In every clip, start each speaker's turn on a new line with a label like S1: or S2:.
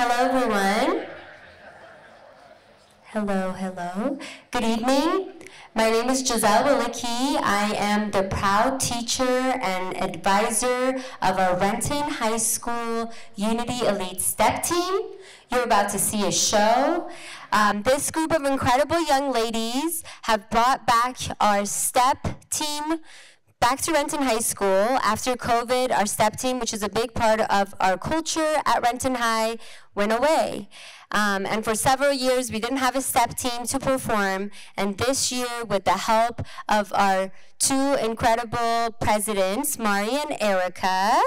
S1: Hello, everyone. Hello, hello. Good evening. My name is Giselle Willicke. I am the proud teacher and advisor of our Renton High School Unity Elite Step Team. You're about to see a show. This group of incredible young ladies have brought back our step team back to Renton High School. After COVID, our step team, which is a big part of our culture at Renton High, went away. And for several years, we didn't have a step team to perform. And this year, with the help of our two incredible presidents, Mari and Erica,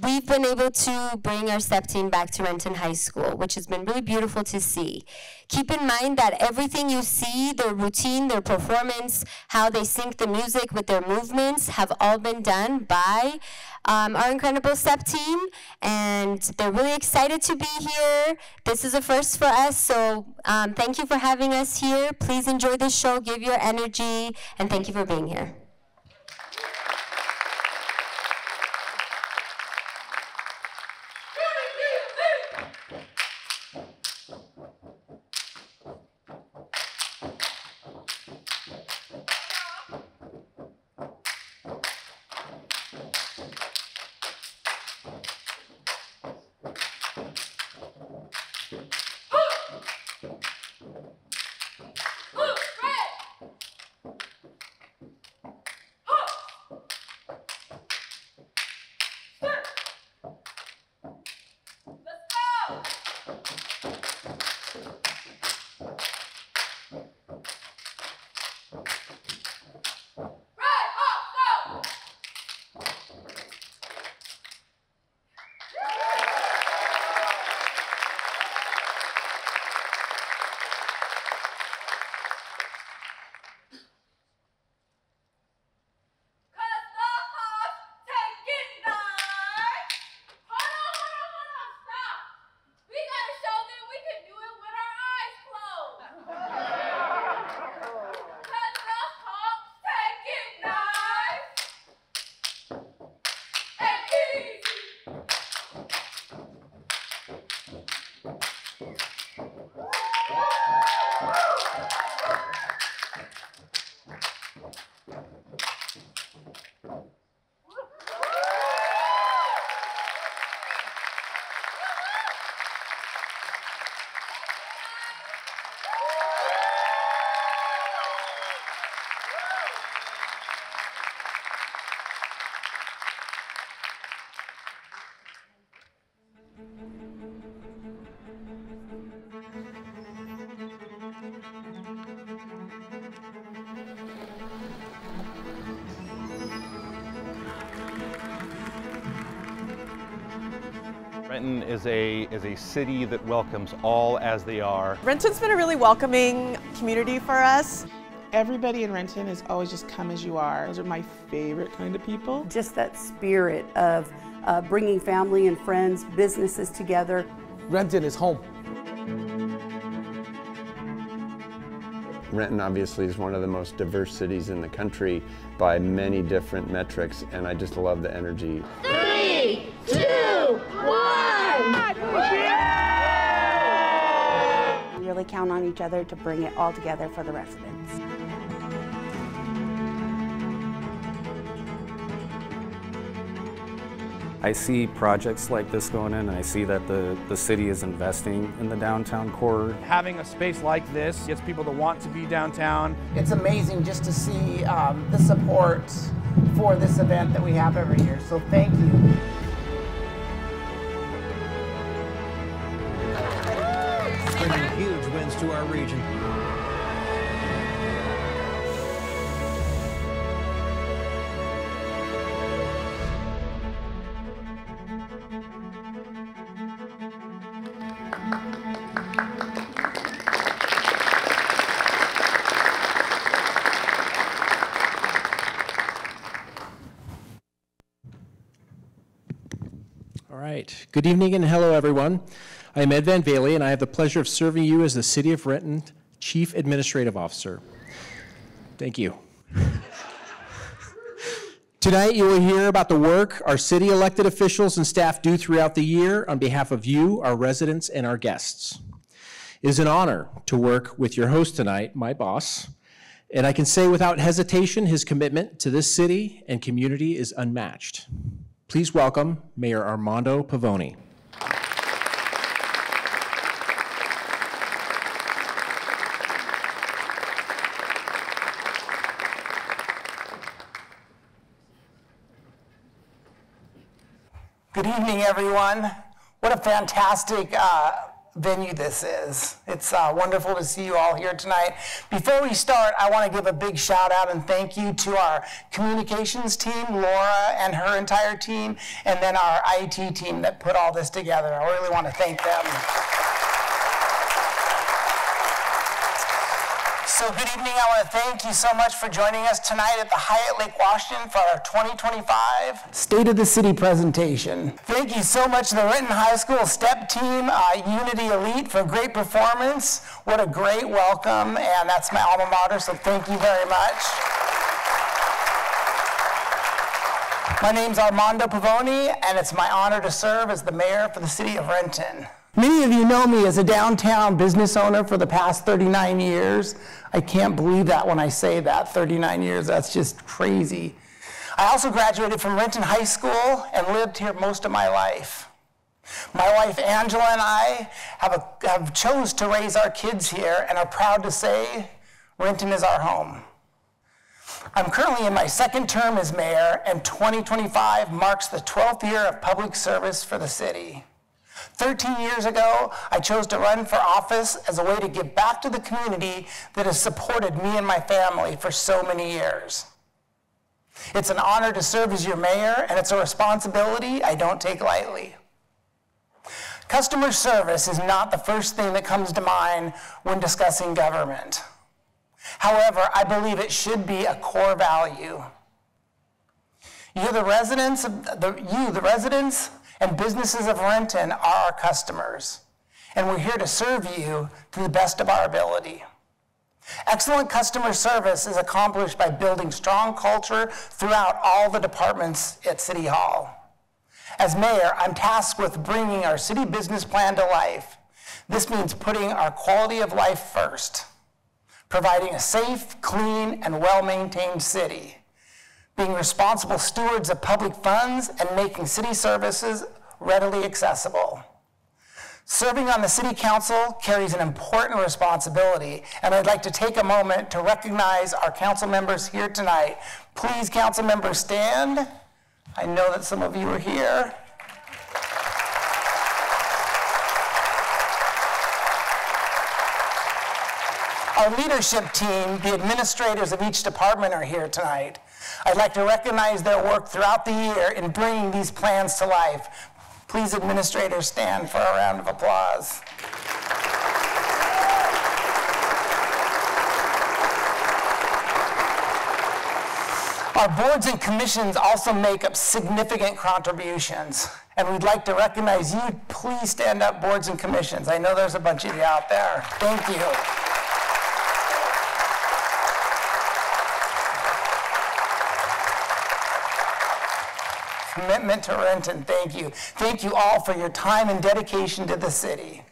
S1: we've been able to bring our step team back to Renton High School, which has been really beautiful to see. Keep in mind that everything you see, their routine, their performance, how they sync the music with their movements, have all been done by our incredible step team, and they're really excited to be here. This is a first for us, so thank you for having us here. Please enjoy the show, give your energy, and thank you for being here.
S2: Renton is a city that welcomes all as they are.
S3: Renton's been a really welcoming community for us.
S4: Everybody in Renton is always just come as you are. Those are my favorite kind of people.
S5: Just that spirit of bringing family and friends, businesses together.
S6: Renton is home.
S7: Renton obviously is one of the most diverse cities in the country by many different metrics, and I just love the energy.
S8: 3, 2, 1!
S5: We really count on each other to bring it all together for the residents.
S9: I see projects like this going in, and I see that the city is investing in the downtown core.
S10: Having a space like this gets people to want to be downtown.
S11: It's amazing just to see the support for this event that we have every year, so thank you.
S12: Bringing huge wins to our region.
S13: All right. Good evening and hello, everyone. I am Ed VanValey, and I have the pleasure of serving you as the City of Renton Chief Administrative Officer. Thank you. Tonight, you will hear about the work our city elected officials and staff do throughout the year on behalf of you, our residents, and our guests. It is an honor to work with your host tonight, my boss, and I can say without hesitation, his commitment to this city and community is unmatched. Please welcome Mayor Armondo Pavone.
S11: Good evening, everyone. What a fantastic venue this is. It's wonderful to see you all here tonight. Before we start, I want to give a big shout out and thank you to our communications team, Laura and her entire team, and then our IT team that put all this together. I really want to thank them. So good evening. I want to thank you so much for joining us tonight at the Hyatt Lake Washington for our 2025 State of the City presentation. Thank you so much to the Renton High School STEP team, Unity Elite, for a great performance. What a great welcome, and that's my alma mater, so thank you very much. My name's Armondo Pavone, and it's my honor to serve as the mayor for the City of Renton. Many of you know me as a downtown business owner for the past 39 years. I can't believe that when I say that, 39 years, that's just crazy. I also graduated from Renton High School and lived here most of my life. My wife Angela and I have chose to raise our kids here and are proud to say Renton is our home. I'm currently in my second term as mayor, and 2025 marks the 12th year of public service for the city. 13 years ago, I chose to run for office as a way to give back to the community that has supported me and my family for so many years. It's an honor to serve as your mayor, and it's a responsibility I don't take lightly. Customer service is not the first thing that comes to mind when discussing government. However, I believe it should be a core value. The residents and businesses of Renton are our customers, and we're here to serve you to the best of our ability. Excellent customer service is accomplished by building strong culture throughout all the departments at City Hall. As mayor, I'm tasked with bringing our city business plan to life. This means putting our quality of life first, providing a safe, clean, and well-maintained city, being responsible stewards of public funds, and making city services readily accessible. Serving on the city council carries an important responsibility, and I'd like to take a moment to recognize our council members here tonight. Please, council members, stand. I know that some of you are here. Our leadership team, the administrators of each department, are here tonight. I'd like to recognize their work throughout the year in bringing these plans to life. Please, administrators, stand for a round of applause. Our boards and commissions also make up significant contributions, and we'd like to recognize you. Please stand up, boards and commissions. I know there's a bunch of you out there. Thank you. Commitment to Renton, thank you. Thank you all for your time and dedication to the city.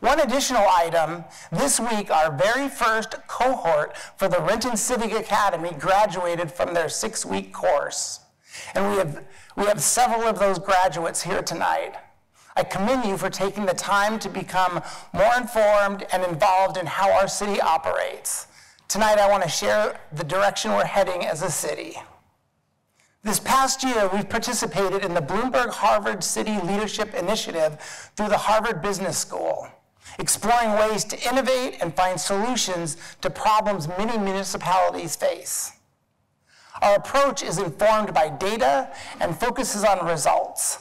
S11: One additional item, this week our very first cohort for the Renton Civic Academy graduated from their 6-week course. And we have several of those graduates here tonight. I commend you for taking the time to become more informed and involved in how our city operates. Tonight I want to share the direction we're heading as a city. This past year, we've participated in the Bloomberg-Harvard City Leadership Initiative through the Harvard Business School, exploring ways to innovate and find solutions to problems many municipalities face. Our approach is informed by data and focuses on results.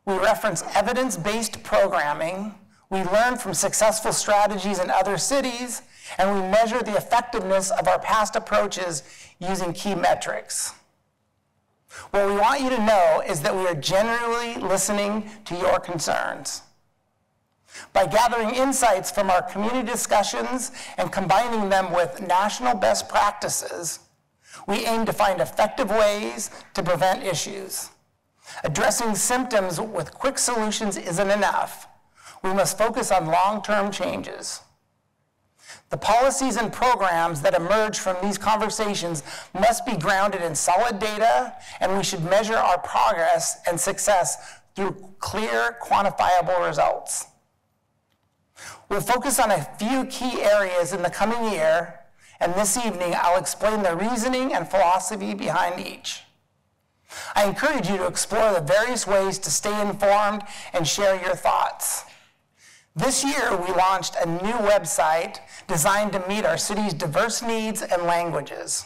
S11: We reference evidence-based programming, we learn from successful strategies in other cities, and we measure the effectiveness of our past approaches using key metrics. What we want you to know is that we are genuinely listening to your concerns. By gathering insights from our community discussions and combining them with national best practices, We aim to find effective ways to prevent issues. Addressing symptoms with quick solutions isn't enough. We must focus on long-term changes. The policies and programs that emerge from these conversations must be grounded in solid data, and we should measure our progress and success through clear, quantifiable results. We'll focus on a few key areas in the coming year, and this evening I'll explain the reasoning and philosophy behind each. I encourage you to explore the various ways to stay informed and share your thoughts. This year, we launched a new website designed to meet our city's diverse needs and languages.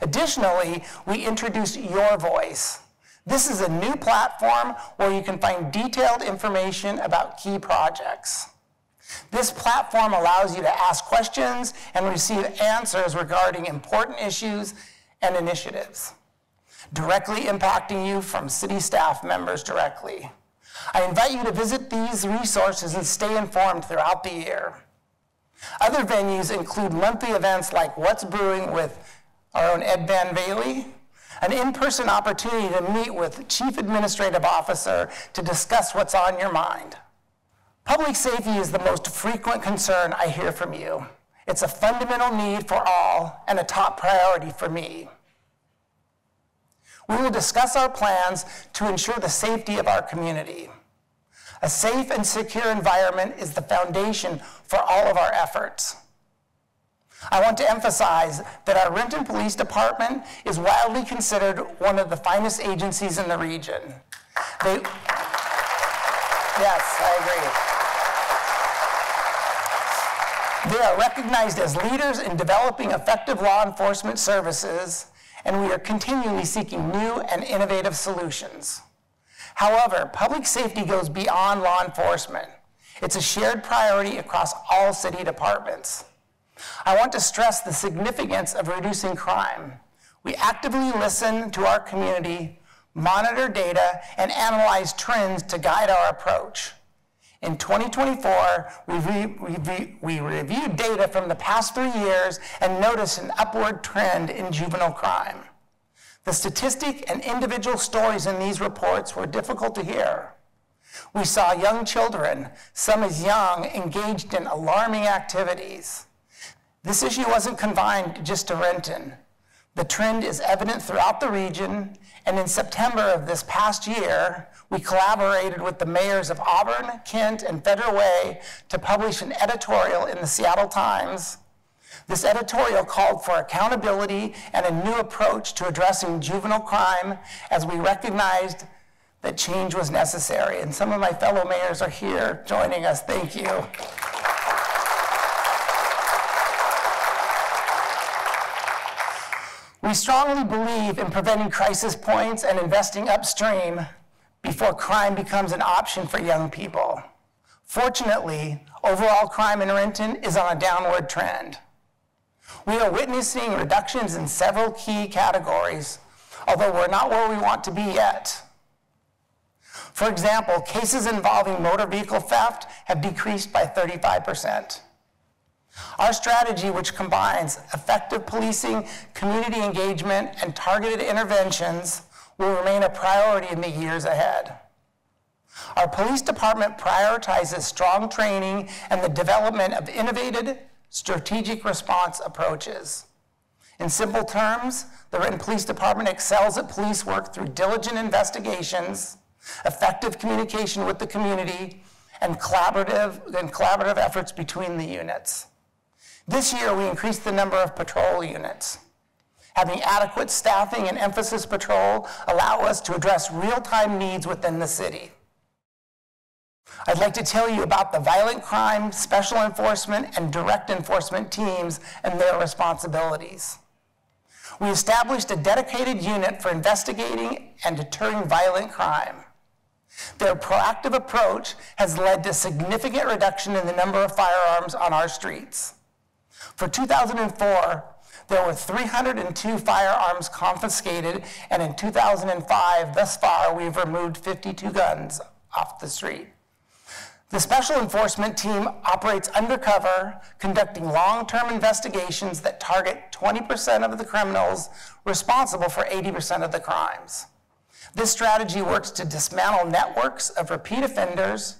S11: Additionally, we introduced Your Voice. This is a new platform where you can find detailed information about key projects. This platform allows you to ask questions and receive answers regarding important issues and initiatives, directly impacting you from city staff members directly. I invite you to visit these resources and stay informed throughout the year. Other venues include monthly events like What's Brewing with our own Ed VanValey, an in-person opportunity to meet with Chief Administrative Officer to discuss what's on your mind. Public safety is the most frequent concern I hear from you. It's a fundamental need for all and a top priority for me. We will discuss our plans to ensure the safety of our community. A safe and secure environment is the foundation for all of our efforts. I want to emphasize that our Renton Police Department is widely considered one of the finest agencies in the region. Yes, I agree. They are recognized as leaders in developing effective law enforcement services, and we are continually seeking new and innovative solutions. However, public safety goes beyond law enforcement. It's a shared priority across all city departments. I want to stress the significance of reducing crime. We actively listen to our community, monitor data, and analyze trends to guide our approach. In 2024, we reviewed data from the past 3 years and noticed an upward trend in juvenile crime. The statistic and individual stories in these reports were difficult to hear. We saw young children, some as young, engaged in alarming activities. This issue wasn't confined just to Renton. The trend is evident throughout the region, and in September of this past year, we collaborated with the mayors of Auburn, Kent, and Federal Way to publish an editorial in the Seattle Times. This editorial called for accountability and a new approach to addressing juvenile crime, as we recognized that change was necessary. And some of my fellow mayors are here joining us. Thank you. We strongly believe in preventing crisis points and investing upstream before crime becomes an option for young people. Fortunately, overall crime in Renton is on a downward trend. We are witnessing reductions in several key categories, although we're not where we want to be yet. For example, cases involving motor vehicle theft have decreased by 35%. Our strategy, which combines effective policing, community engagement, and targeted interventions, will remain a priority in the years ahead. Our police department prioritizes strong training and the development of innovative, strategic response approaches. In simple terms, the Renton Police Department excels at police work through diligent investigations, effective communication with the community, and collaborative efforts between the units. This year, we increased the number of patrol units. Having adequate staffing and emphasis patrol allow us to address real-time needs within the city. I'd like to tell you about the violent crime, special enforcement, and direct enforcement teams and their responsibilities. We established a dedicated unit for investigating and deterring violent crime. Their proactive approach has led to significant reduction in the number of firearms on our streets. For 2004, there were 302 firearms confiscated, and in 2005, thus far, we've removed 52 guns off the street. The Special Enforcement Team operates undercover, conducting long-term investigations that target 20% of the criminals responsible for 80% of the crimes. This strategy works to dismantle networks of repeat offenders.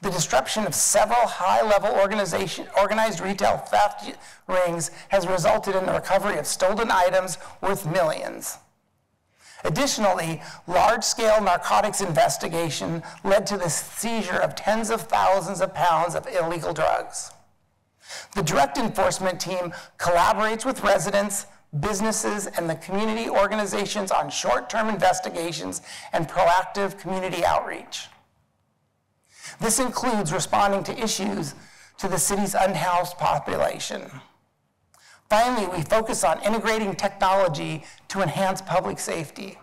S11: The disruption of several high-level organized retail theft rings has resulted in the recovery of stolen items worth millions. Additionally, large-scale narcotics investigation led to the seizure of tens of thousands of pounds of illegal drugs. The Direct Enforcement Team collaborates with residents, businesses, and the community organizations on short-term investigations and proactive community outreach. This includes responding to issues to the city's unhoused population. Finally, we focus on integrating technology to enhance public safety.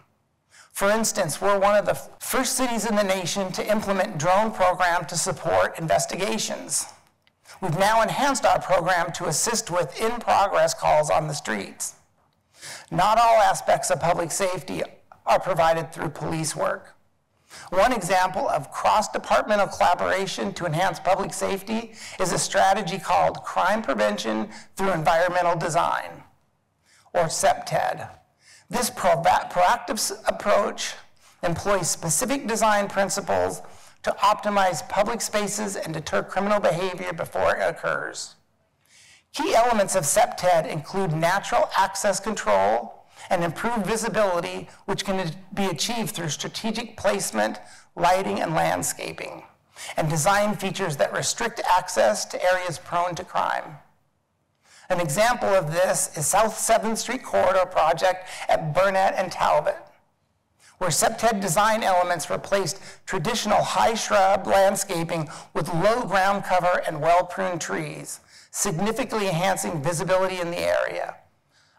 S11: For instance, we're one of the first cities in the nation to implement drone program to support investigations. We've now enhanced our program to assist with in-progress calls on the streets. Not all aspects of public safety are provided through police work. One example of cross-departmental collaboration to enhance public safety is a strategy called Crime Prevention Through Environmental Design, or CPTED. This proactive approach employs specific design principles to optimize public spaces and deter criminal behavior before it occurs. Key elements of CPTED include natural access control and improved visibility, which can be achieved through strategic placement, lighting, and landscaping, and design features that restrict access to areas prone to crime. An example of this is South 7th Street Corridor project at Burnett and Talbot, where CPTED design elements replaced traditional high shrub landscaping with low ground cover and well-pruned trees, significantly enhancing visibility in the area.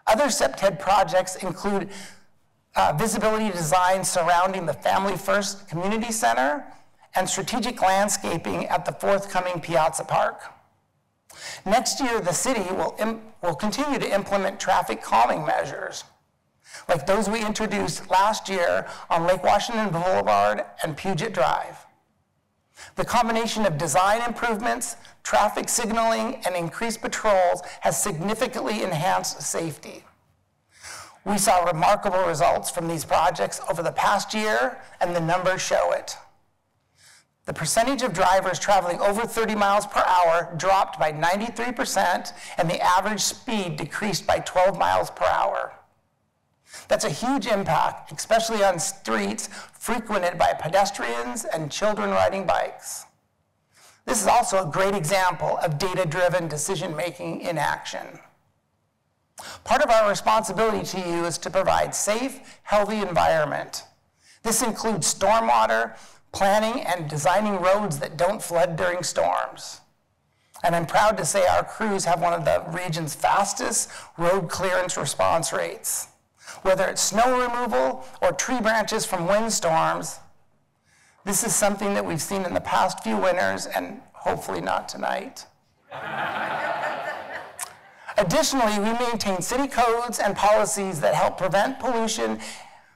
S11: Other CPTED projects include visibility design surrounding the Family First Community Center and strategic landscaping at the forthcoming Piazza Park. Next year, the city will continue to implement traffic calming measures, like those we introduced last year on Lake Washington Boulevard and Puget Drive. The combination of design improvements, traffic signaling, and increased patrols has significantly enhanced safety. We saw remarkable results from these projects over the past year, and the numbers show it. The percentage of drivers traveling over 30 miles per hour dropped by 93%, and the average speed decreased by 12 miles per hour. That's a huge impact, especially on streets frequented by pedestrians and children riding bikes. This is also a great example of data-driven decision-making in action. Part of our responsibility to you is to provide safe, healthy environment. This includes stormwater, planning, and designing roads that don't flood during storms. And I'm proud to say our crews have one of the region's fastest road clearance response rates. Whether it's snow removal or tree branches from windstorms, this is something that we've seen in the past few winters and hopefully not tonight. Additionally, we maintain city codes and policies that help prevent pollution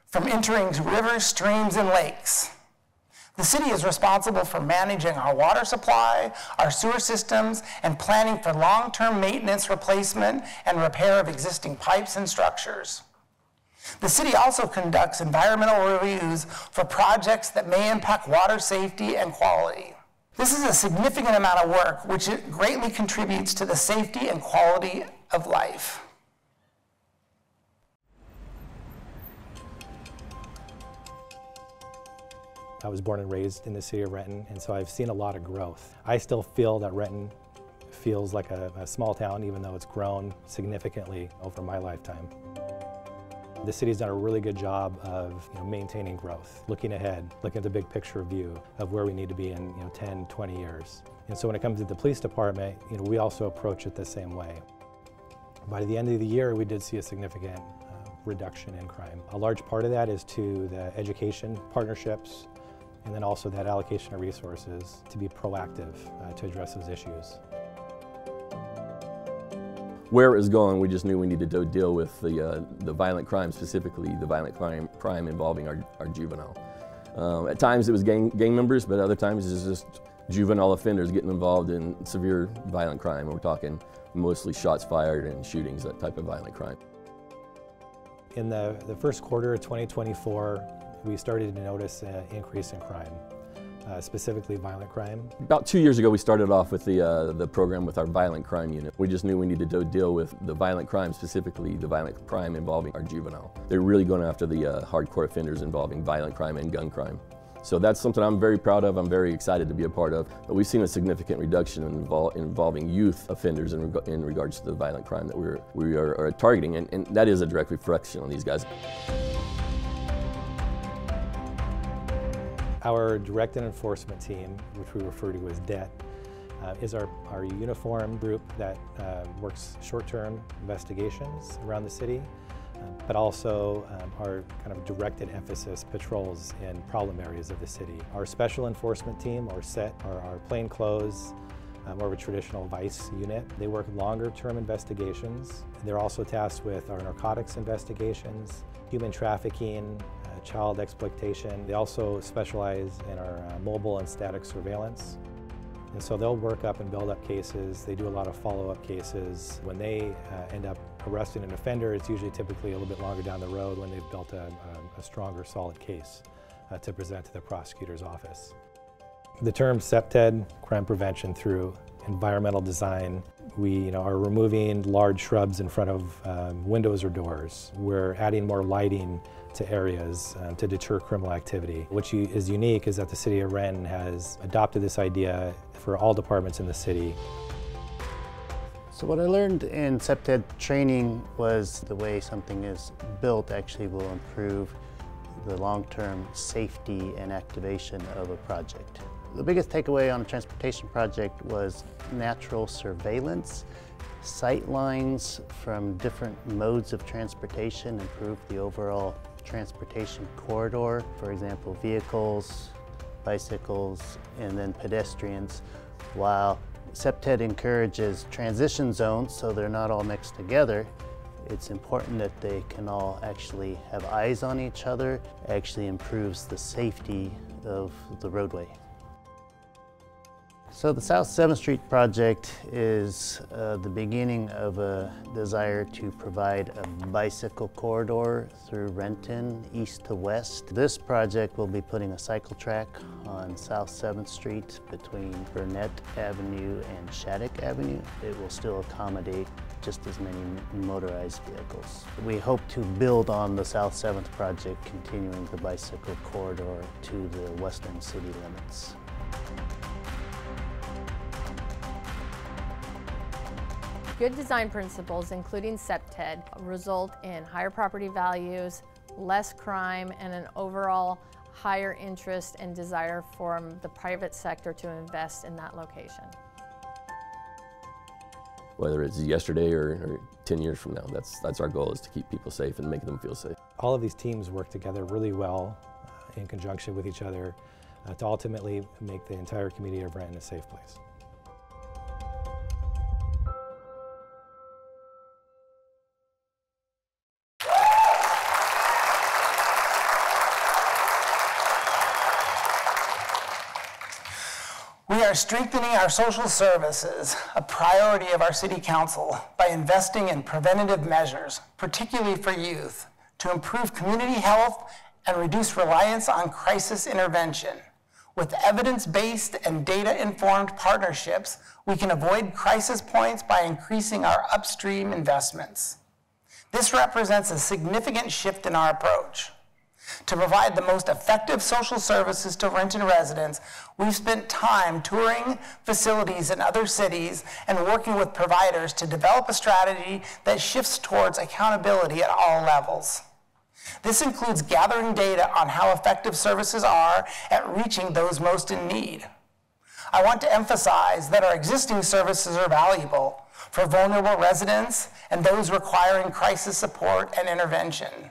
S11: from entering rivers, streams, and lakes. The city is responsible for managing our water supply, our sewer systems, and planning for long-term maintenance, replacement, and repair of existing pipes and structures. The city also conducts environmental reviews for projects that may impact water safety and quality. This is a significant amount of work which greatly contributes to the safety and quality of life.
S6: I was born and raised in the city of Renton, and so I've seen a lot of growth. I still feel that Renton feels like a small town, even though it's grown significantly over my lifetime. The city's done a really good job of maintaining growth, looking ahead, looking at the big picture view of where we need to be in 10, 20 years. And so when it comes to the police department, we also approach it the same way. By the end of the year, we did see a significant reduction in crime. A large part of that is to the education partnerships, and then also that allocation of resources to be proactive to address those issues.
S14: Where it was going, we just knew we needed to deal with the violent crime, specifically the violent crime involving our juvenile. At times it was gang members, but other times it was just juvenile offenders getting involved in severe violent crime. We're talking mostly shots fired and shootings, that type of violent crime.
S6: In the first quarter of 2024, we started to notice an increase in crime, specifically violent crime.
S14: About 2 years ago, we started off with the program with our violent crime unit. We just knew we needed to deal with the violent crime, specifically the violent crime involving our juvenile. They're really going after the hardcore offenders involving violent crime and gun crime. So that's something I'm very proud of, I'm very excited to be a part of. But we've seen a significant reduction involving youth offenders in regards to the violent crime that we are targeting, and that is a direct reflection on these guys.
S6: Our Direct Enforcement Team, which we refer to as DET, is our uniform group that works short-term investigations around the city, but also our kind of directed emphasis patrols in problem areas of the city. Our Special Enforcement Team, or SET, are our plainclothes, more of a traditional vice unit. They work longer-term investigations. They're also tasked with our narcotics investigations, human trafficking, child exploitation. They also specialize in our mobile and static surveillance. And so they'll work up and build up cases. They do a lot of follow-up cases. When they end up arresting an offender, it's usually typically a little bit longer down the road when they've built a stronger, solid case to present to the prosecutor's office. The term CPTED, crime prevention through environmental design, we are removing large shrubs in front of windows or doors. We're adding more lighting to areas to deter criminal activity. What is unique is that the City of Renton has adopted this idea for all departments in the city.
S15: So what I learned in CPTED training was the way something is built actually will improve the long-term safety and activation of a project. The biggest takeaway on a transportation project was natural surveillance. Sight lines from different modes of transportation improve the overall transportation corridor. For example, vehicles, bicycles, and then pedestrians, while CPTED encourages transition zones so they're not all mixed together. It's important that they can all actually have eyes on each other. It actually improves the safety of the roadway. So the South 7th Street project is the beginning of a desire to provide a bicycle corridor through Renton, east to west. This project will be putting a cycle track on South 7th Street between Burnett Avenue and Shattuck Avenue. It will still accommodate just as many motorized vehicles. We hope to build on the South 7th project, continuing the bicycle corridor to the western city limits.
S16: Good design principles, including CPTED, result in higher property values, less crime, and an overall higher interest and desire from the private sector to invest in that location.
S14: Whether it's yesterday or 10 years from now, that's our goal, is to keep people safe and make them feel safe.
S6: All of these teams work together really well in conjunction with each other to ultimately make the entire community of Renton a safe place.
S11: We are strengthening our social services, a priority of our City Council, by investing in preventative measures, particularly for youth, to improve community health and reduce reliance on crisis intervention. With evidence-based and data-informed partnerships, we can avoid crisis points by increasing our upstream investments. This represents a significant shift in our approach. To provide the most effective social services to Renton residents, we've spent time touring facilities in other cities and working with providers to develop a strategy that shifts towards accountability at all levels. This includes gathering data on how effective services are at reaching those most in need. I want to emphasize that our existing services are valuable for vulnerable residents and those requiring crisis support and intervention.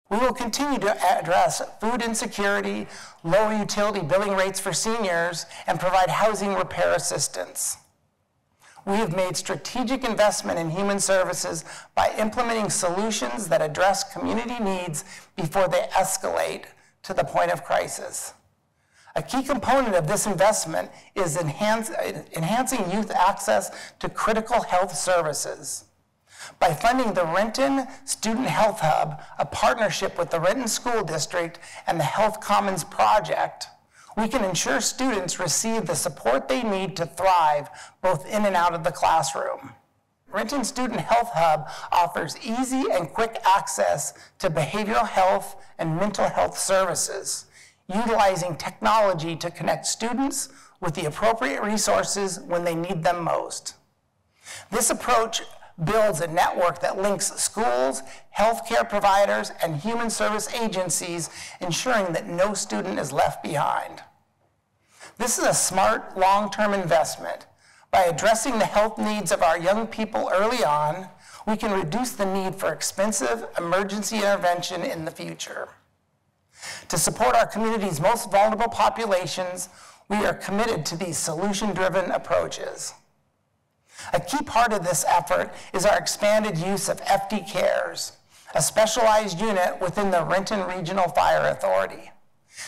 S11: We will continue to address food insecurity, lower utility billing rates for seniors, and provide housing repair assistance. We have made strategic investment in human services by implementing solutions that address community needs before they escalate to the point of crisis. A key component of this investment is enhancing youth access to critical health services. By funding the Renton Student Health Hub, a partnership with the Renton School District and the Health Commons Project, we can ensure students receive the support they need to thrive both in and out of the classroom. Renton Student Health Hub offers easy and quick access to behavioral health and mental health services, utilizing technology to connect students with the appropriate resources when they need them most. This approach builds a network that links schools, healthcare providers, and human service agencies, ensuring that no student is left behind. This is a smart, long-term investment. By addressing the health needs of our young people early on, we can reduce the need for expensive emergency intervention in the future. To support our community's most vulnerable populations, we are committed to these solution-driven approaches. A key part of this effort is our expanded use of FD Cares, a specialized unit within the Renton Regional Fire Authority.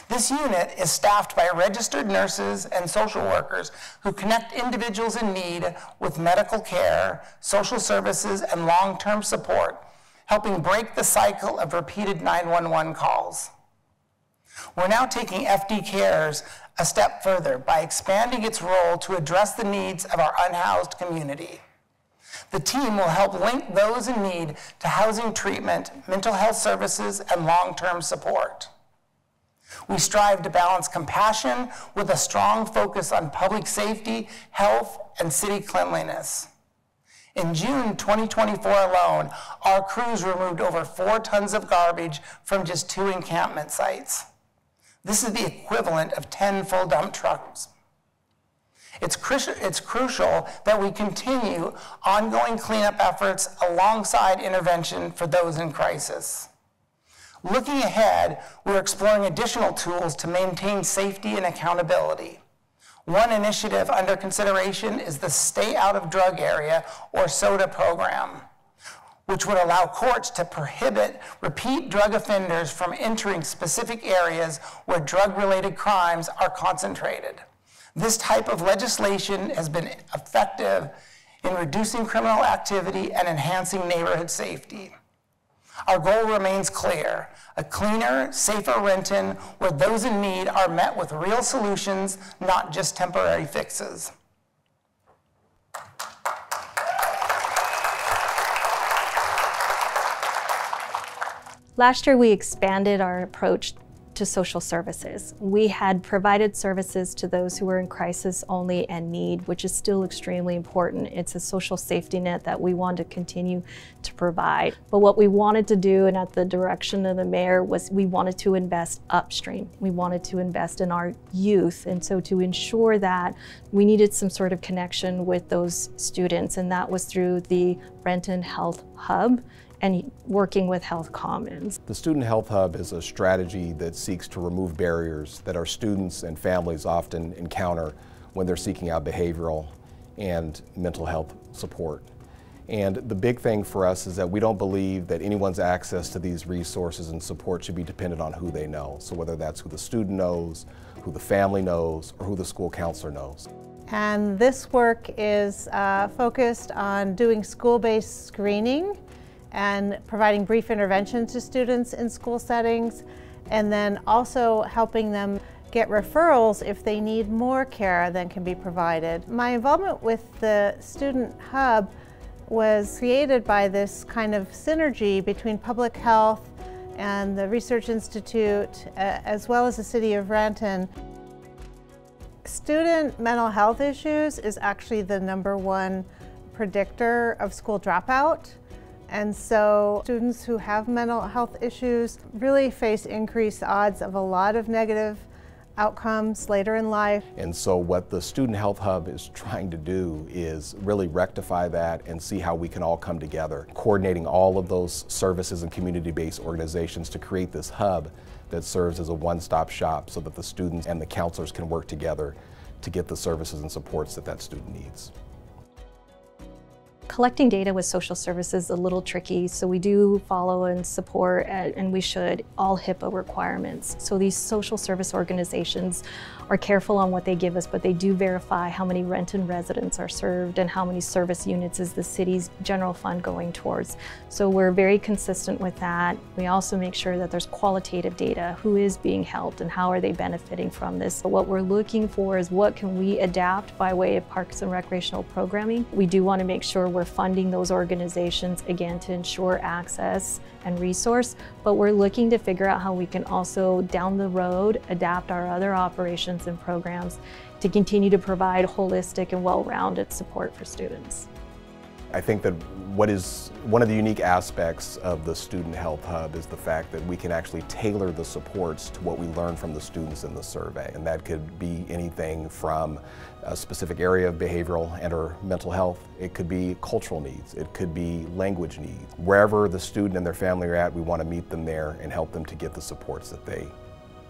S11: This unit is staffed by registered nurses and social workers who connect individuals in need with medical care, social services, and long-term support, helping break the cycle of repeated 911 calls. We're now taking FD Cares a step further by expanding its role to address the needs of our unhoused community. The team will help link those in need to housing treatment, mental health services, and long-term support. We strive to balance compassion with a strong focus on public safety, health, and city cleanliness. In June 2024 alone, our crews removed over 4 tons of garbage from just 2 encampment sites. This is the equivalent of 10 full dump trucks. It's crucial that we continue ongoing cleanup efforts alongside intervention for those in crisis. Looking ahead, we're exploring additional tools to maintain safety and accountability. One initiative under consideration is the Stay Out of Drug Area, or SODA program, which would allow courts to prohibit repeat drug offenders from entering specific areas where drug-related crimes are concentrated. This type of legislation has been effective in reducing criminal activity and enhancing neighborhood safety. Our goal remains clear: a cleaner, safer Renton where those in need are met with real solutions, not just temporary fixes.
S17: Last year, we expanded our approach to social services. We had provided services to those who were in crisis only and need, which is still extremely important. It's a social safety net that we want to continue to provide. But what we wanted to do, and at the direction of the mayor, was we wanted to invest upstream. We wanted to invest in our youth. And so to ensure that, we needed some sort of connection with those students, and that was through the Renton Health Hub and working with Health Commons.
S18: The Student Health Hub is a strategy that seeks to remove barriers that our students and families often encounter when they're seeking out behavioral and mental health support. And the big thing for us is that we don't believe that anyone's access to these resources and support should be dependent on who they know. So whether that's who the student knows, who the family knows, or who the school counselor knows.
S19: And this work is focused on doing school-based screening and providing brief intervention to students in school settings, and then also helping them get referrals if they need more care than can be provided. My involvement with the Student Hub was created by this kind of synergy between public health and the Research Institute, as well as the City of Renton. Student mental health issues is actually the #1 predictor of school dropout. And so students who have mental health issues really face increased odds of a lot of negative outcomes later in life.
S18: And so what the Student Health Hub is trying to do is really rectify that and see how we can all come together, coordinating all of those services and community-based organizations to create this hub that serves as a one-stop shop so that the students and the counselors can work together to get the services and supports that that student needs.
S17: Collecting data with social services is a little tricky, so we do follow and support, and we should, all HIPAA requirements. So these social service organizations are careful on what they give us, but they do verify how many Renton residents are served and how many service units is the city's general fund going towards. So we're very consistent with that. We also make sure that there's qualitative data, who is being helped and how are they benefiting from this. So what we're looking for is what can we adapt by way of parks and recreational programming. We do want to make sure we're funding those organizations, again, to ensure access and resource, but we're looking to figure out how we can also, down the road, adapt our other operations and programs to continue to provide holistic and well-rounded support for students.
S18: I think that what is one of the unique aspects of the Student Health Hub is the fact that we can actually tailor the supports to what we learn from the students in the survey. And that could be anything from a specific area of behavioral and or mental health. It could be cultural needs. It could be language needs. Wherever the student and their family are at, we want to meet them there and help them to get the supports that they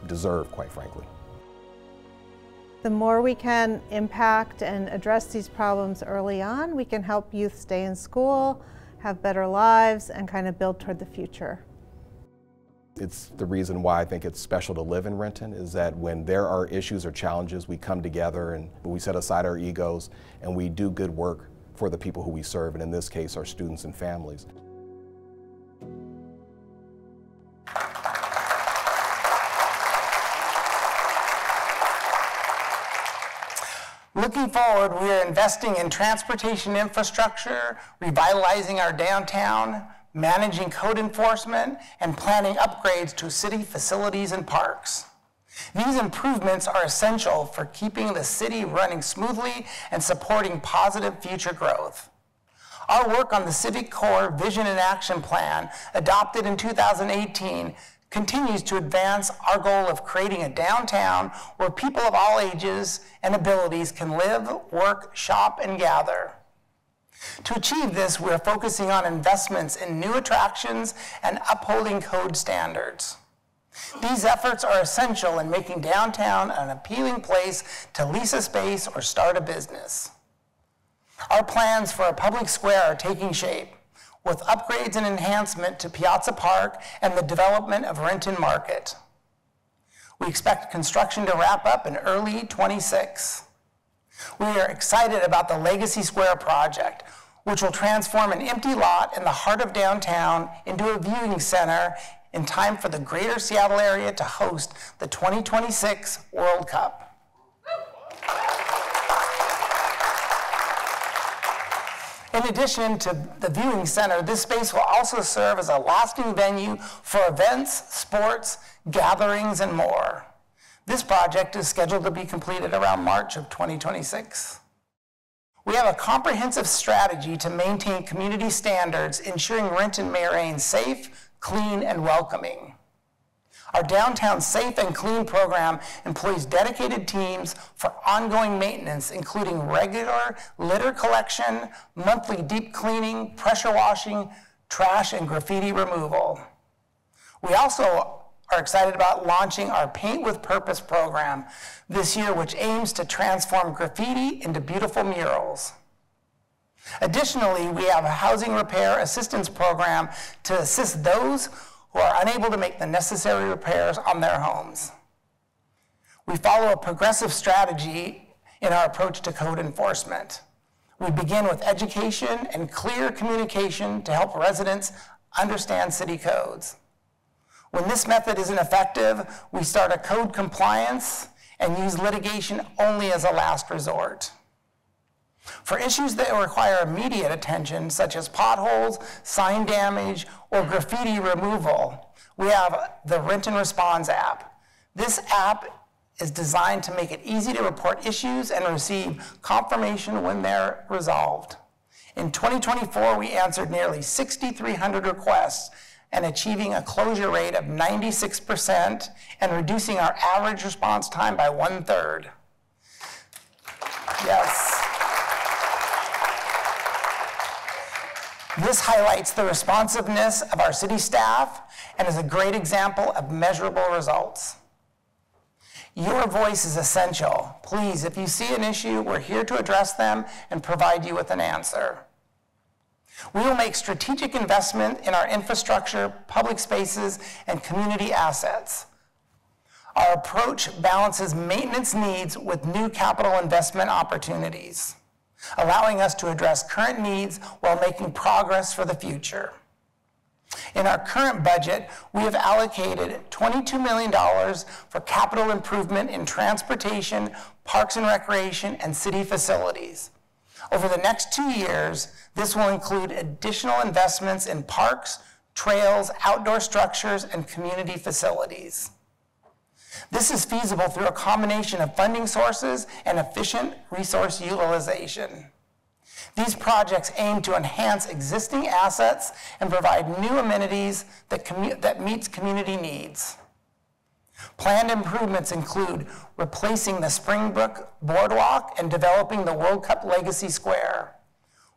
S18: deserve, quite frankly.
S19: The more we can impact and address these problems early on, we can help youth stay in school, have better lives, and kind of build toward the future.
S18: It's the reason why I think it's special to live in Renton, is that when there are issues or challenges, we come together and we set aside our egos and we do good work for the people who we serve, and in this case, our students and families.
S11: Looking forward, we are investing in transportation infrastructure, revitalizing our downtown, managing code enforcement, and planning upgrades to city facilities and parks. These improvements are essential for keeping the city running smoothly and supporting positive future growth. Our work on the Civic Core Vision and Action Plan, adopted in 2018, continues to advance our goal of creating a downtown where people of all ages and abilities can live, work, shop, and gather. To achieve this, we are focusing on investments in new attractions and upholding code standards. These efforts are essential in making downtown an appealing place to lease a space or start a business. Our plans for a public square are taking shape, with upgrades and enhancement to Piazza Park and the development of Renton Market. We expect construction to wrap up in early '26. We are excited about the Legacy Square project, which will transform an empty lot in the heart of downtown into a viewing center in time for the greater Seattle area to host the 2026 World Cup. In addition to the viewing center, this space will also serve as a lasting venue for events, sports, gatherings, and more. This project is scheduled to be completed around March of 2026. We have a comprehensive strategy to maintain community standards, ensuring Renton remains safe, clean, and welcoming. Our Downtown Safe and Clean program employs dedicated teams for ongoing maintenance, including regular litter collection, monthly deep cleaning, pressure washing, trash, and graffiti removal. We also are excited about launching our Paint with Purpose program this year, which aims to transform graffiti into beautiful murals. Additionally, we have a housing repair assistance program to assist those who are unable to make the necessary repairs on their homes. We follow a progressive strategy in our approach to code enforcement. We begin with education and clear communication to help residents understand city codes. When this method isn't effective, we start a code compliance and use litigation only as a last resort. For issues that require immediate attention, such as potholes, sign damage, or graffiti removal, we have the Renton Responds app. This app is designed to make it easy to report issues and receive confirmation when they're resolved. In 2024, we answered nearly 6,300 requests and achieving a closure rate of 96% and reducing our average response time by 1/3. Yes. This highlights the responsiveness of our city staff and is a great example of measurable results. Your voice is essential. Please, if you see an issue, we're here to address them and provide you with an answer. We will make strategic investment in our infrastructure, public spaces, and community assets. Our approach balances maintenance needs with new capital investment opportunities, allowing us to address current needs while making progress for the future. In our current budget, we have allocated $22 million for capital improvement in transportation, parks and recreation, and city facilities. Over the next 2 years, this will include additional investments in parks, trails, outdoor structures, and community facilities. This is feasible through a combination of funding sources and efficient resource utilization. These projects aim to enhance existing assets and provide new amenities that meets community needs. Planned improvements include replacing the Springbrook Boardwalk and developing the World Cup Legacy Square.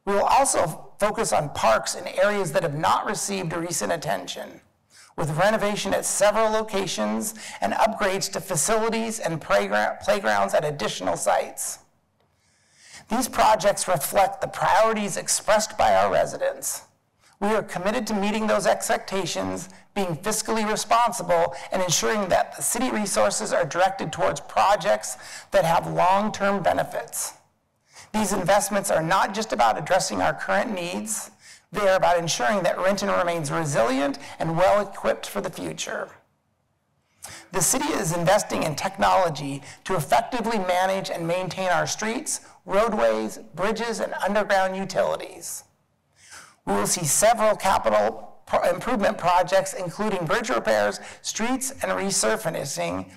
S11: We will also focus on parks in areas that have not received recent attention, with renovation at several locations and upgrades to facilities and playgrounds at additional sites. These projects reflect the priorities expressed by our residents. We are committed to meeting those expectations, being fiscally responsible, and ensuring that the city resources are directed towards projects that have long-term benefits. These investments are not just about addressing our current needs, they are about ensuring that Renton remains resilient and well-equipped for the future. The city is investing in technology to effectively manage and maintain our streets, roadways, bridges, and underground utilities. We will see several capital improvement projects, including bridge repairs, streets, and resurfacing,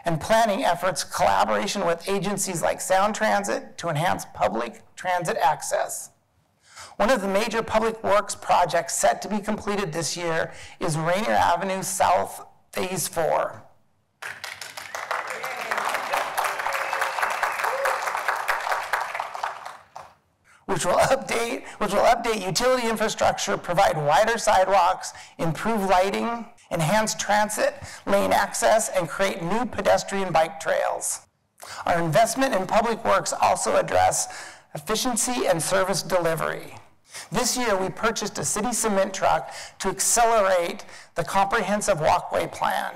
S11: and planning efforts, collaboration with agencies like Sound Transit to enhance public transit access. One of the major public works projects set to be completed this year is Rainier Avenue South Phase 4. Which will update utility infrastructure, provide wider sidewalks, improve lighting, enhance transit lane access, and create new pedestrian bike trails. Our investment in public works also address efficiency and service delivery. This year, we purchased a city cement truck to accelerate the comprehensive walkway plan.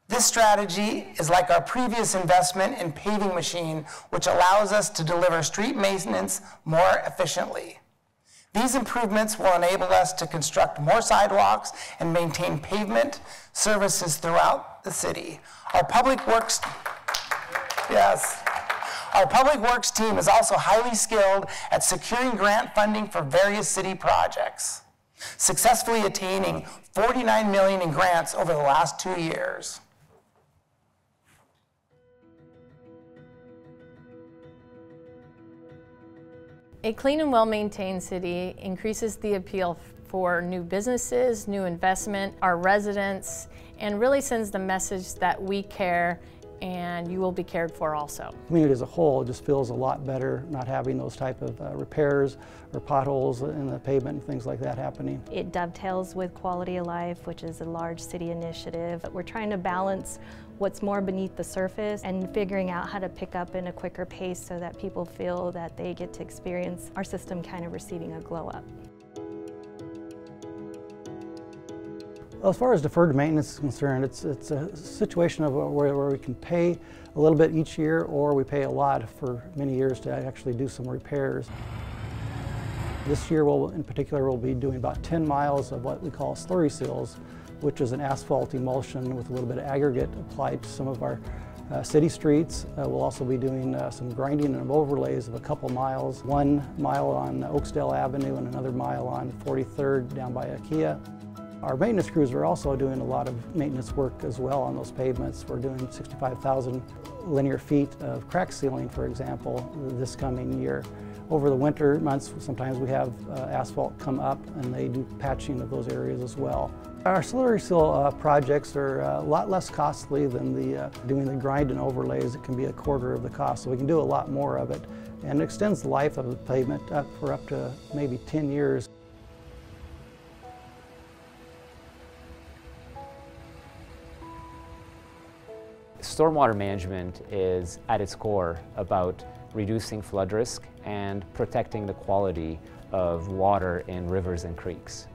S11: This strategy is like our previous investment in paving machine, which allows us to deliver street maintenance more efficiently. These improvements will enable us to construct more sidewalks and maintain pavement services throughout the city. Our public works team is also highly skilled at securing grant funding for various city projects, successfully attaining $49 million in grants over the last 2 years.
S16: A clean and well-maintained city increases the appeal for new businesses, new investment, our residents, and really sends the message that we care and you will be cared for also.
S20: The community as a whole just feels a lot better not having those type of repairs or potholes in the pavement and things like that happening.
S17: It dovetails with Quality of Life, which is a large city initiative. We're trying to balance what's more beneath the surface and figuring out how to pick up in a quicker pace so that people feel that they get to experience our system kind of receiving a glow up.
S20: Well, as far as deferred maintenance is concerned, it's a situation of where we can pay a little bit each year, or we pay a lot for many years to actually do some repairs. This year, in particular, we'll be doing about 10 miles of what we call slurry seals, which is an asphalt emulsion with a little bit of aggregate applied to some of our city streets. We'll also be doing some grinding and overlays of a couple miles, 1 mile on Oakdale Avenue and another mile on 43rd down by IKEA. Our maintenance crews are also doing a lot of maintenance work as well on those pavements. We're doing 65,000 linear feet of crack sealing, for example, this coming year. Over the winter months, sometimes we have asphalt come up and they do patching of those areas as well. Our slurry seal projects are a lot less costly than doing the grind and overlays. It can be a quarter of the cost, so we can do a lot more of it. And it extends the life of the pavement for up to maybe 10 years.
S21: Stormwater management is, at its core, about reducing flood risk and protecting the quality of water in rivers and creeks.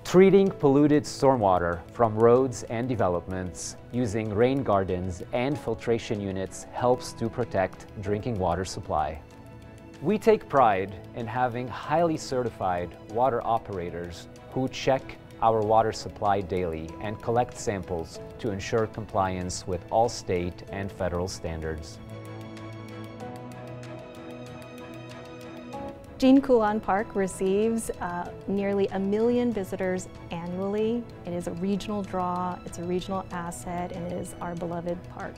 S21: Treating polluted stormwater from roads and developments using rain gardens and filtration units helps to protect drinking water supply. We take pride in having highly certified water operators who check our water supply daily and collect samples to ensure compliance with all state and federal standards.
S17: Jean Coulon Park receives nearly 1 million visitors annually. It is a regional draw, it's a regional asset, and it is our beloved park.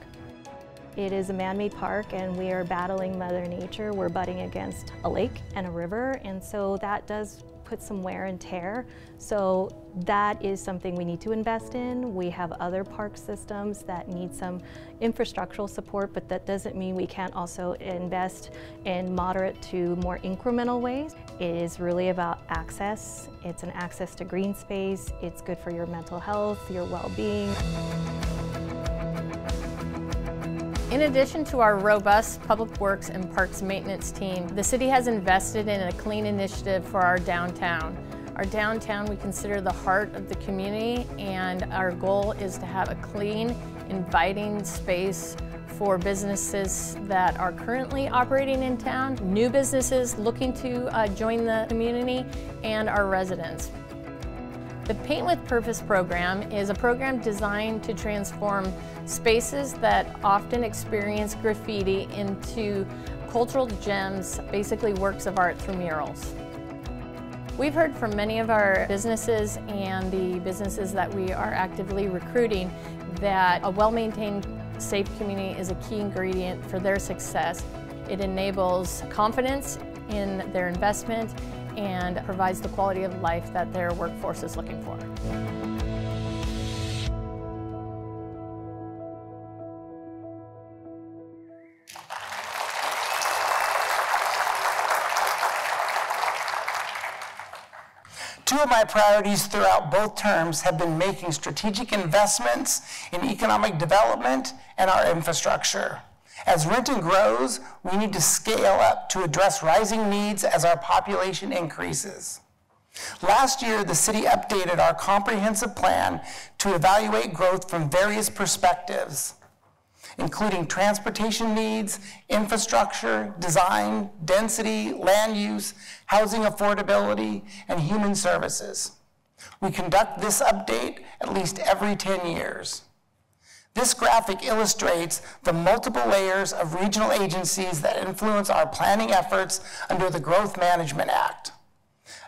S17: It is a man-made park and we are battling Mother Nature. We're butting against a lake and a river, and so that does put some wear and tear. So that is something we need to invest in. We have other park systems that need some infrastructural support, but that doesn't mean we can't also invest in moderate to more incremental ways. It is really about access. It's an access to green space. It's good for your mental health, your well-being.
S16: In addition to our robust Public Works and Parks maintenance team, the city has invested in a clean initiative for our downtown. Our downtown we consider the heart of the community, and our goal is to have a clean, inviting space for businesses that are currently operating in town, new businesses looking to join the community, and our residents. The Paint with Purpose program is a program designed to transform spaces that often experience graffiti into cultural gems, basically works of art through murals. We've heard from many of our businesses and the businesses that we are actively recruiting that a well-maintained, safe community is a key ingredient for their success. It enables confidence in their investment and provides the quality of life that their workforce is looking for.
S11: Two of my priorities throughout both terms have been making strategic investments in economic development and our infrastructure. As Renton grows, we need to scale up to address rising needs as our population increases. Last year, the city updated our comprehensive plan to evaluate growth from various perspectives, including transportation needs, infrastructure, design, density, land use, housing affordability, and human services. We conduct this update at least every 10 years. This graphic illustrates the multiple layers of regional agencies that influence our planning efforts under the Growth Management Act.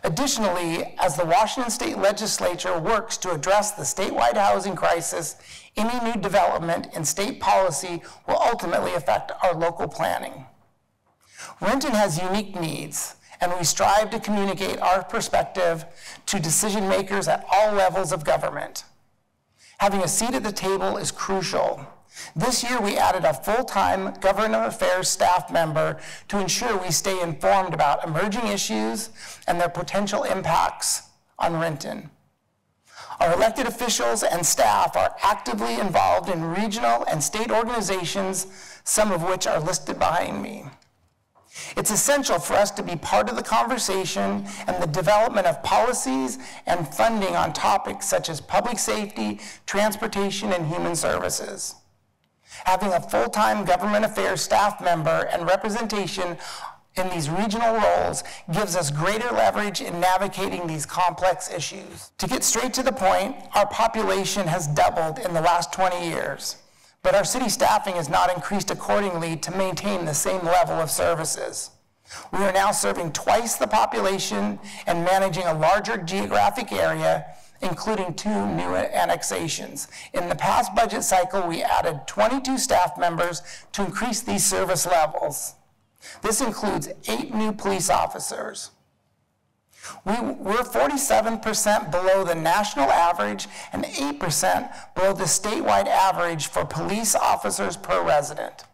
S11: Additionally, as the Washington State Legislature works to address the statewide housing crisis, any new development in state policy will ultimately affect our local planning. Renton has unique needs, and we strive to communicate our perspective to decision makers at all levels of government. Having a seat at the table is crucial. This year, we added a full-time government affairs staff member to ensure we stay informed about emerging issues and their potential impacts on Renton. Our elected officials and staff are actively involved in regional and state organizations, some of which are listed behind me. It's essential for us to be part of the conversation and the development of policies and funding on topics such as public safety, transportation, and human services. Having a full-time government affairs staff member and representation in these regional roles gives us greater leverage in navigating these complex issues. To get straight to the point, our population has doubled in the last 20 years. But our city staffing has not increased accordingly to maintain the same level of services. We are now serving twice the population and managing a larger geographic area, including 2 new annexations. In the past budget cycle, we added 22 staff members to increase these service levels. This includes 8 new police officers. We're 47% below the national average and 8% below the statewide average for police officers per resident.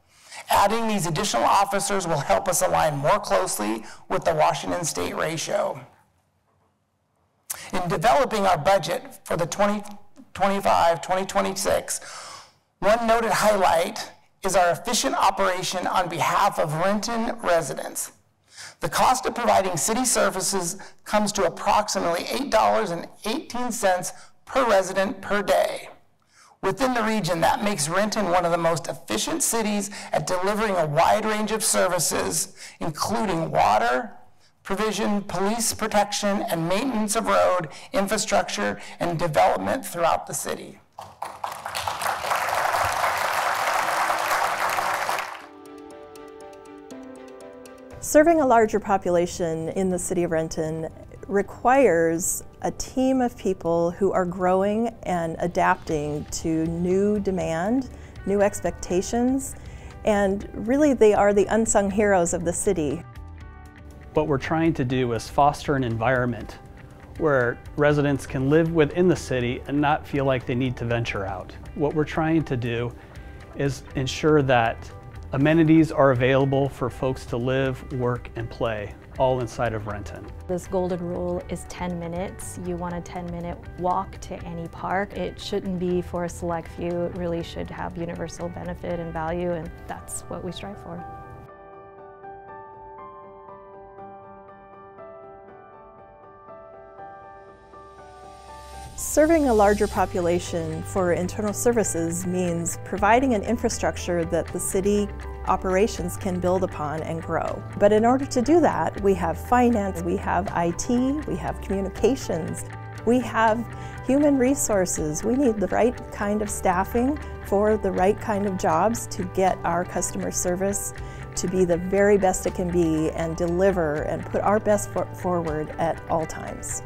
S11: Adding these additional officers will help us align more closely with the Washington State ratio. In developing our budget for the 2025-2026, one noted highlight is our efficient operation on behalf of Renton residents. The cost of providing city services comes to approximately $8.18 per resident per day. Within the region, that makes Renton one of the most efficient cities at delivering a wide range of services, including water provision, police protection, and maintenance of road, infrastructure, and development throughout the city.
S3: Serving a larger population in the City of Renton requires a team of people who are growing and adapting to new demand, new expectations, and really they are the unsung heroes of the city.
S1: What we're trying to do is foster an environment where residents can live within the city and not feel like they need to venture out. What we're trying to do is ensure that amenities are available for folks to live, work, and play, all inside of Renton.
S17: This golden rule is 10 minutes. You want a 10-minute walk to any park. It shouldn't be for a select few. It really should have universal benefit and value, and that's what we strive for.
S3: Serving a larger population for internal services means providing an infrastructure that the city operations can build upon and grow. But in order to do that, we have finance, we have IT, we have communications, we have human resources. We need the right kind of staffing for the right kind of jobs to get our customer service to be the very best it can be and deliver and put our best foot forward at all times.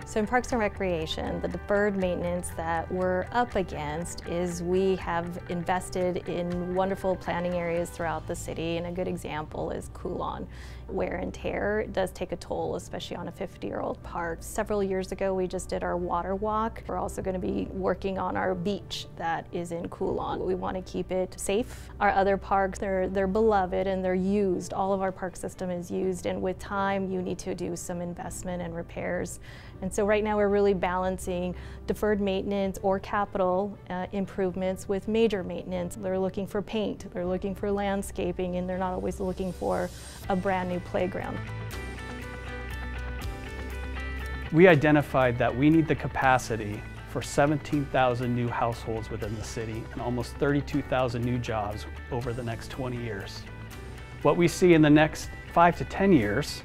S17: So in Parks and Recreation, the deferred maintenance that we're up against is we have invested in wonderful planning areas throughout the city, and a good example is Coulon. Wear and tear does take a toll, especially on a 50-year-old park. Several years ago, we just did our water walk. We're also going to be working on our beach that is in Coulon. We want to keep it safe. Our other parks, they're beloved and they're used. All of our park system is used, and with time, you need to do some investment and repairs. And so right now we're really balancing deferred maintenance or capital improvements with major maintenance. They're looking for paint, they're looking for landscaping, and they're not always looking for a brand new playground.
S1: We identified that we need the capacity for 17,000 new households within the city and almost 32,000 new jobs over the next 20 years. What we see in the next 5 to 10 years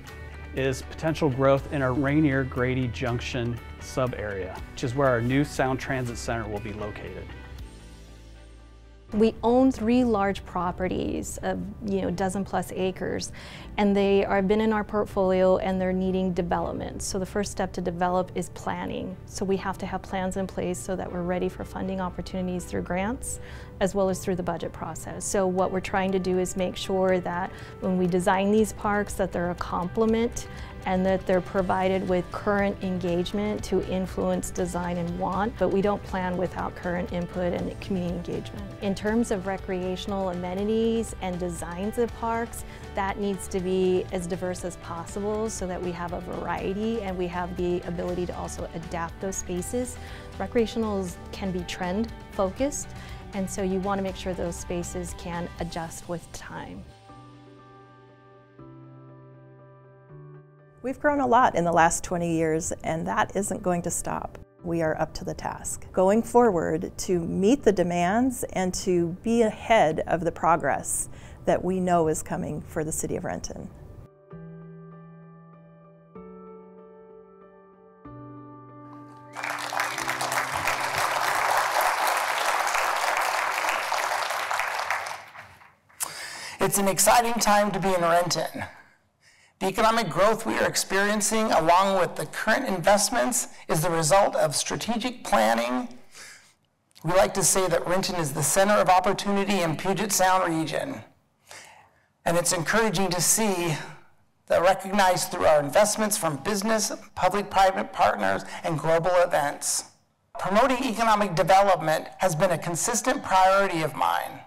S1: is potential growth in our Rainier-Grady Junction sub-area, which is where our new Sound Transit Center will be located.
S17: We own 3 large properties of dozen-plus acres, and they have been in our portfolio and they're needing development. So the first step to develop is planning. So we have to have plans in place so that we're ready for funding opportunities through grants as well as through the budget process. So what we're trying to do is make sure that when we design these parks that they're a complement and that they're provided with current engagement to influence design and want, but we don't plan without current input and community engagement. In terms of recreational amenities and designs of parks, that needs to be as diverse as possible so that we have a variety and we have the ability to also adapt those spaces. Recreationals can be trend focused, and so you want to make sure those spaces can adjust with time.
S3: We've grown a lot in the last 20 years, and that isn't going to stop. We are up to the task. Going forward to meet the demands and to be ahead of the progress that we know is coming for the City of Renton.
S11: It's an exciting time to be in Renton. The economic growth we are experiencing, along with the current investments, is the result of strategic planning. We like to say that Renton is the center of opportunity in Puget Sound region. And it's encouraging to see that recognized through our investments from business, public-private partners, and global events. Promoting economic development has been a consistent priority of mine.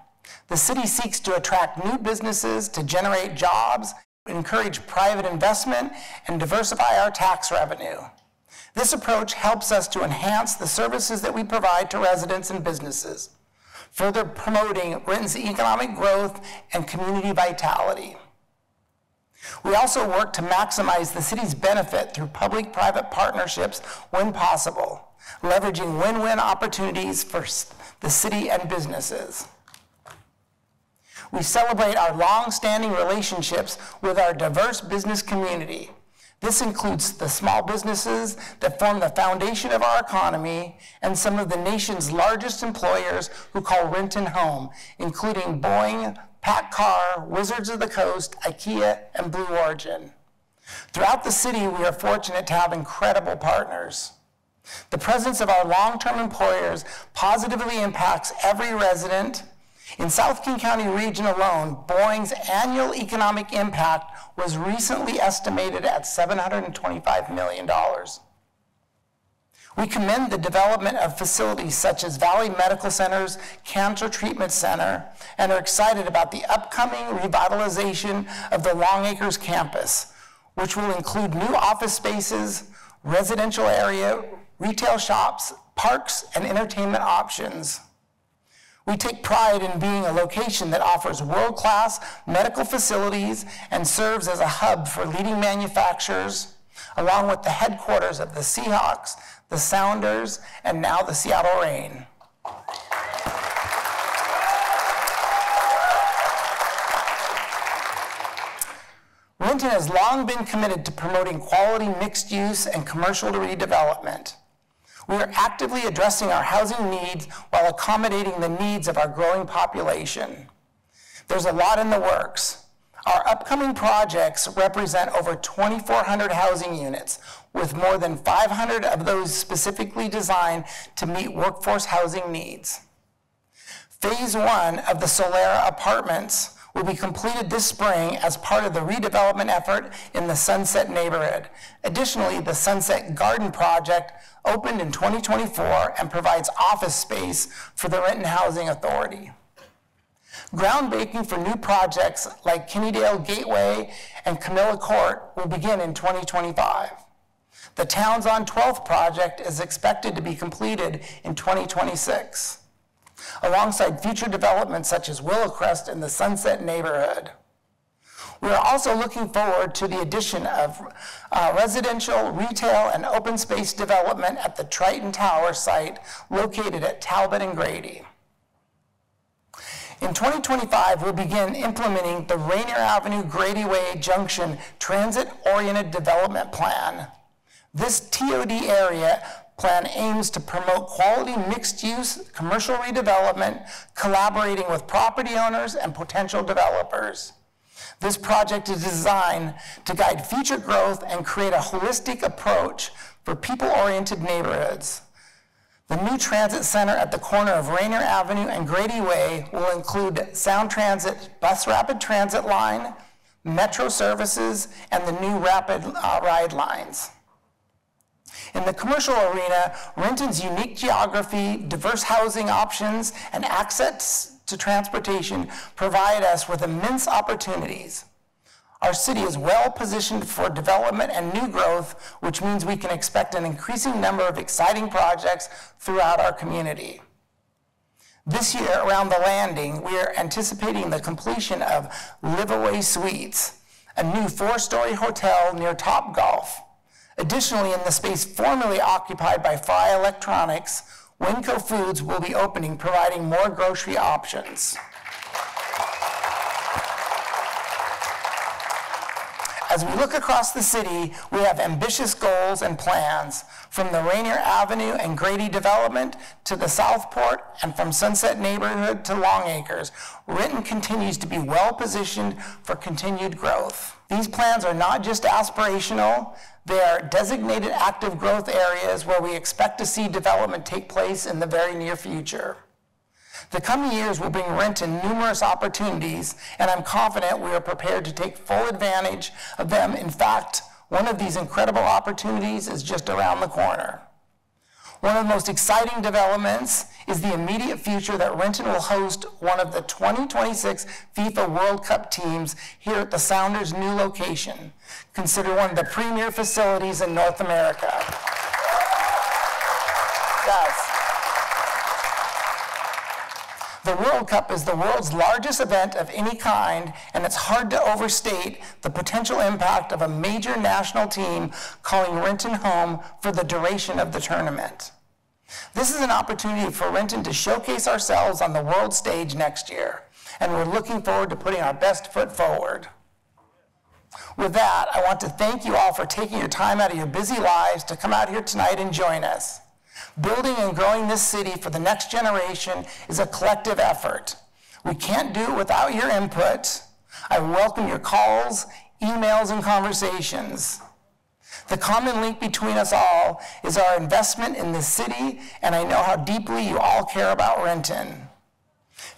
S11: The city seeks to attract new businesses to generate jobs, encourage private investment, and diversify our tax revenue. This approach helps us to enhance the services that we provide to residents and businesses, further promoting Renton's economic growth and community vitality. We also work to maximize the city's benefit through public-private partnerships when possible, leveraging win-win opportunities for the city and businesses. We celebrate our long-standing relationships with our diverse business community. This includes the small businesses that form the foundation of our economy and some of the nation's largest employers who call Renton home, including Boeing, PACCAR, Wizards of the Coast, IKEA, and Blue Origin. Throughout the city, we are fortunate to have incredible partners. The presence of our long-term employers positively impacts every resident. In South King County region alone, Boeing's annual economic impact was recently estimated at $725 million. We commend the development of facilities such as Valley Medical Center's Cancer Treatment Center and are excited about the upcoming revitalization of the Long Acres campus, which will include new office spaces, residential area, retail shops, parks, and entertainment options. We take pride in being a location that offers world-class medical facilities and serves as a hub for leading manufacturers, along with the headquarters of the Seahawks, the Sounders, and now the Seattle Reign. Renton has long been committed to promoting quality mixed use and commercial redevelopment. We are actively addressing our housing needs while accommodating the needs of our growing population. There's a lot in the works. Our upcoming projects represent over 2,400 housing units, with more than 500 of those specifically designed to meet workforce housing needs. Phase 1 of the Solera Apartments will be completed this spring as part of the redevelopment effort in the Sunset neighborhood. Additionally, the Sunset Garden project opened in 2024 and provides office space for the Renton Housing Authority. Groundbreaking for new projects like Kennydale Gateway and Camilla Court will begin in 2025. The Towns on 12th project is expected to be completed in 2026, alongside future developments such as Willowcrest in the Sunset neighborhood. We are also looking forward to the addition of residential, retail, and open space development at the Triton Tower site located at Talbot and Grady. In 2025, we'll begin implementing the Rainier Avenue Grady Way Junction Transit-Oriented Development Plan. This TOD area plan aims to promote quality mixed-use commercial redevelopment, collaborating with property owners and potential developers. This project is designed to guide future growth and create a holistic approach for people-oriented neighborhoods. The new transit center at the corner of Rainier Avenue and Grady Way will include Sound Transit bus rapid transit line, metro services, and the new rapid ride lines. In the commercial arena, Renton's unique geography, diverse housing options, and access to transportation provide us with immense opportunities. Our city is well positioned for development and new growth, which means we can expect an increasing number of exciting projects throughout our community. This year, around the Landing, we are anticipating the completion of Liveaway Suites, a new 4-story hotel near Topgolf. Additionally, in the space formerly occupied by Fry Electronics, Winco Foods will be opening, providing more grocery options. As we look across the city, we have ambitious goals and plans, from the Rainier Avenue and Grady development to the Southport, and from Sunset neighborhood to Long Acres. Renton continues to be well positioned for continued growth. These plans are not just aspirational, they are designated active growth areas where we expect to see development take place in the very near future. The coming years will bring Renton numerous opportunities, and I'm confident we are prepared to take full advantage of them. In fact, one of these incredible opportunities is just around the corner. One of the most exciting developments is the immediate future that Renton will host one of the 2026 FIFA World Cup teams here at the Sounders' new location, considered one of the premier facilities in North America. Yes. The World Cup is the world's largest event of any kind, and it's hard to overstate the potential impact of a major national team calling Renton home for the duration of the tournament. This is an opportunity for Renton to showcase ourselves on the world stage next year, and we're looking forward to putting our best foot forward. With that, I want to thank you all for taking your time out of your busy lives to come out here tonight and join us. Building and growing this city for the next generation is a collective effort. We can't do it without your input. I welcome your calls, emails, and conversations. The common link between us all is our investment in this city, and I know how deeply you all care about Renton.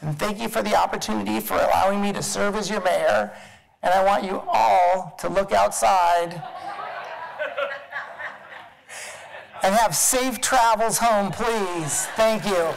S11: And thank you for the opportunity for allowing me to serve as your mayor, and I want you all to look outside and have safe travels home, please. Thank you.